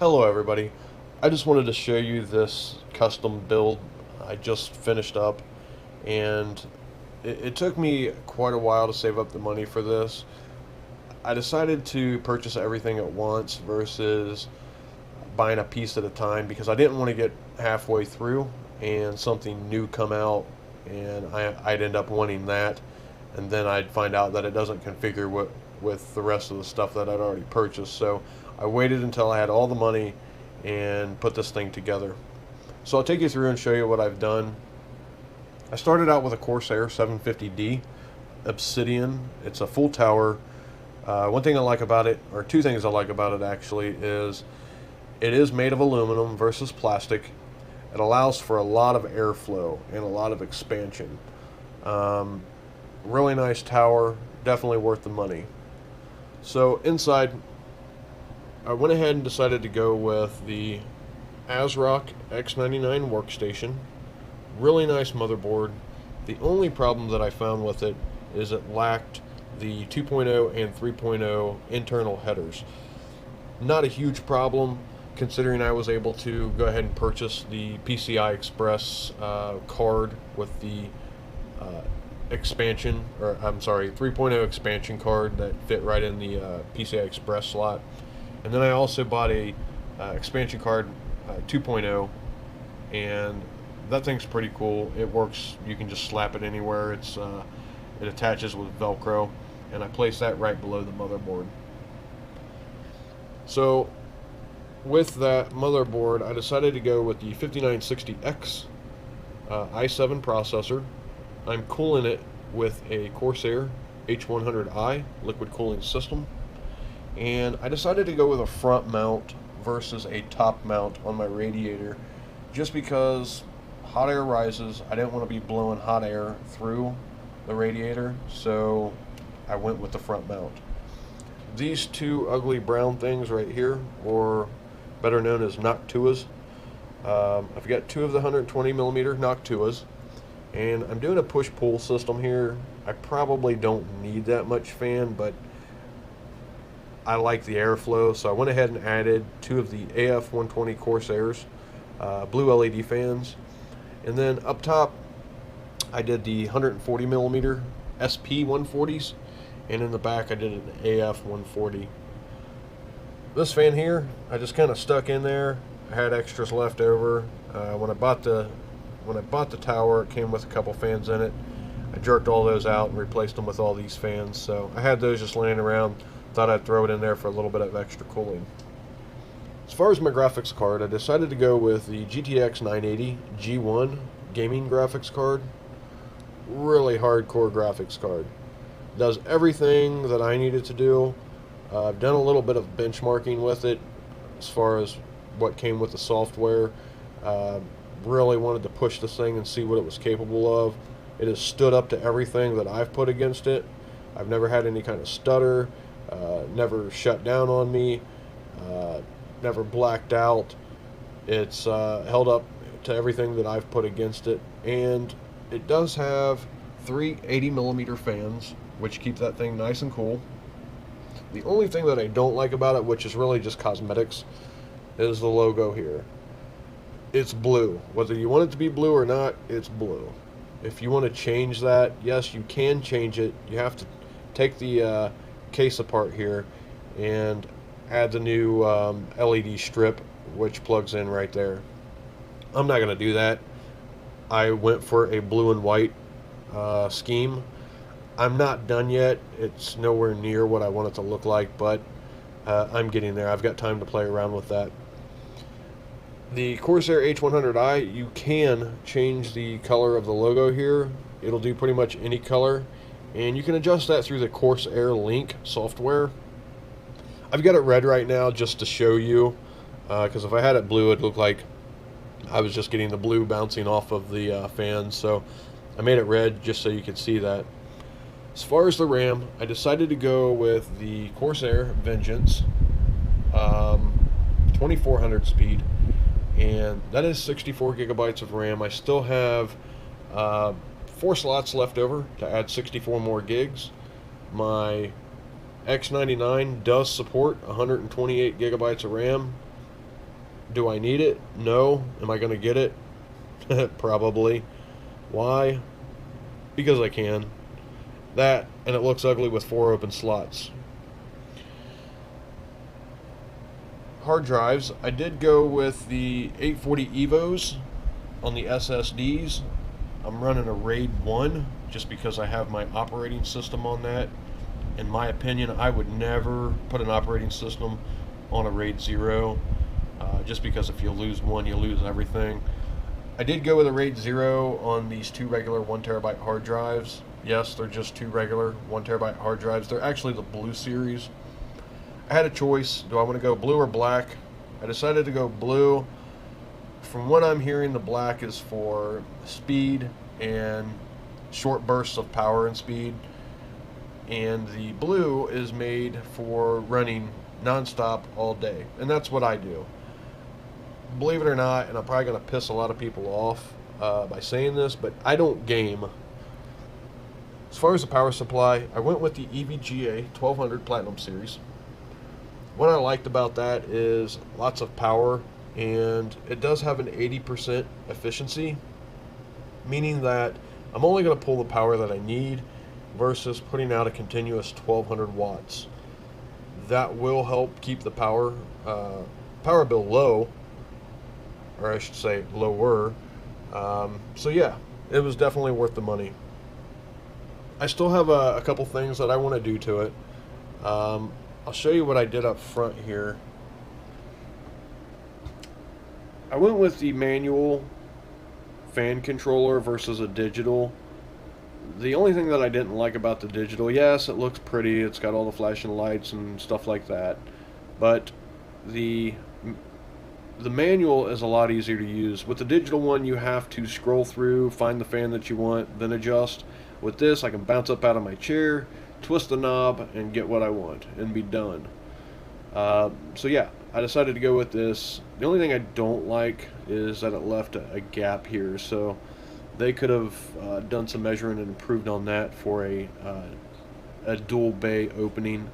Hello everybody. I just wanted to show you this custom build I just finished up, and it took me quite a while to save up the money for this. I decided to purchase everything at once versus buying a piece at a time because I didn't want to get halfway through and something new come out and I'd end up wanting that, and then I'd find out that it doesn't configure with the rest of the stuff that I'd already purchased. So I waited until I had all the money and put this thing together. So I'll take you through and show you what I've done. I started out with a Corsair 750D Obsidian. It's a full tower. One thing I like about it, or two things I like about it actually, is it is made of aluminum versus plastic. It allows for a lot of airflow and a lot of expansion. Really nice tower, definitely worth the money. So inside, I went ahead and decided to go with the ASRock X99 workstation. Really nice motherboard. The only problem that I found with it is it lacked the 2.0 and 3.0 internal headers. Not a huge problem, considering I was able to go ahead and purchase the PCI Express card with the expansion, or I'm sorry, 3.0 expansion card that fit right in the PCI Express slot. And then I also bought a expansion card 2.0, and that thing's pretty cool. It works, you can just slap it anywhere. It attaches with Velcro, and I placed that right below the motherboard. So with that motherboard, I decided to go with the 5960x i7 processor. I'm cooling it with a Corsair H100i liquid cooling system, and I decided to go with a front mount versus a top mount on my radiator just because hot air rises. I didn't want to be blowing hot air through the radiator, so I went with the front mount. These two ugly brown things right here, or better known as Noctuas, I've got two of the 120mm Noctuas, and I'm doing a push-pull system here. I probably don't need that much fan, but I like the airflow, so I went ahead and added two of the AF120 Corsairs blue LED fans, and then up top I did the 140mm SP140s, and in the back I did an AF140. This fan here I just kind of stuck in there. I had extras left over. When I bought the tower, it came with a couple fans in it. I jerked all those out and replaced them with all these fans, so I had those just laying around. Thought I'd throw it in there for a little bit of extra cooling. As far as my graphics card, I decided to go with the GTX-980-G1 gaming graphics card. Really hardcore graphics card. Does everything that I needed to do. I've done a little bit of benchmarking with it as far as what came with the software. Really wanted to push this thing and see what it was capable of. It has stood up to everything that I've put against it. I've never had any kind of stutter. Never shut down on me, never blacked out. It's held up to everything that I've put against it, and it does have three 80mm fans, which keep that thing nice and cool. The only thing that I don't like about it, which is really just cosmetics, is the logo here. It's blue. Whether you want it to be blue or not, it's blue. If you want to change that, yes, you can change it. You have to take the case apart here and add the new LED strip, which plugs in right there. I'm not going to do that. I went for a blue and white scheme. I'm not done yet. It's nowhere near what I want it to look like, but I'm getting there. I've got time to play around with that. The Corsair H100i, you can change the color of the logo here. It'll do pretty much any color, and you can adjust that through the Corsair Link software. I've got it red right now just to show you, because if I had it blue, it'd look like I was just getting the blue bouncing off of the fans, so I made it red just so you could see that. As far as the RAM, I decided to go with the Corsair Vengeance 2400 speed, and that is 64 gigabytes of RAM. I still have 4 slots left over to add 64 more gigs. My X99 does support 128 gigabytes of RAM. Do I need it? No. Am I going to get it? Probably. Why? Because I can. That, and it looks ugly with 4 open slots. Hard drives, I did go with the 840 EVOs on the SSDs. I'm running a RAID 1 just because I have my operating system on that. In my opinion, I would never put an operating system on a RAID 0, just because if you lose one, you lose everything. I did go with a RAID 0 on these 2 regular 1TB hard drives. Yes, they're just 2 regular 1TB hard drives. They're actually the blue series. I had a choice. Do I want to go blue or black? I decided to go blue. From what I'm hearing, the black is for speed and short bursts of power and speed, and the blue is made for running non-stop all day, and that's what I do. Believe it or not, and I'm probably going to piss a lot of people off by saying this, but I don't game. As far as the power supply, I went with the EVGA 1200 Platinum Series. What I liked about that is lots of power, and it does have an 80% efficiency, meaning that I'm only going to pull the power that I need versus putting out a continuous 1200 watts. That will help keep the power bill low, or I should say lower. So yeah, it was definitely worth the money. I still have a couple things that I want to do to it. I'll show you what I did up front here. I went with the manual fan controller versus a digital. The only thing that I didn't like about the digital, yes, it looks pretty, it's got all the flashing lights and stuff like that, but the manual is a lot easier to use. With the digital one, you have to scroll through, find the fan that you want, then adjust. With this, I can bounce up out of my chair, twist the knob, and get what I want, and be done. So yeah, I decided to go with this. The only thing I don't like is that it left a gap here, so they could have done some measuring and improved on that for a dual bay opening,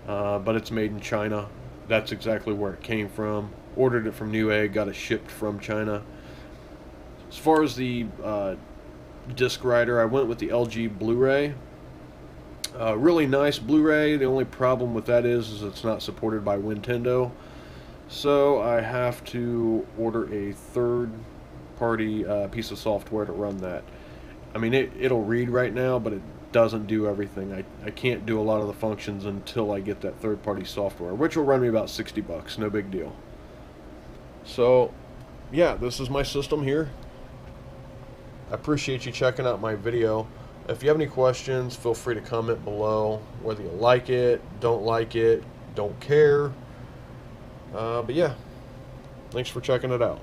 but it's made in China. That's exactly where it came from. Ordered it from Newegg, got it shipped from China. As far as the disc writer, I went with the LG Blu-ray. Really nice Blu-ray. The only problem with that is it's not supported by Nintendo, so I have to order a third-party piece of software to run that. I mean, it'll read right now, but it doesn't do everything. I can't do a lot of the functions until I get that third-party software, which will run me about 60 bucks, no big deal. So, yeah, this is my system here. I appreciate you checking out my video. If you have any questions, feel free to comment below, whether you like it, don't care. But yeah, thanks for checking it out.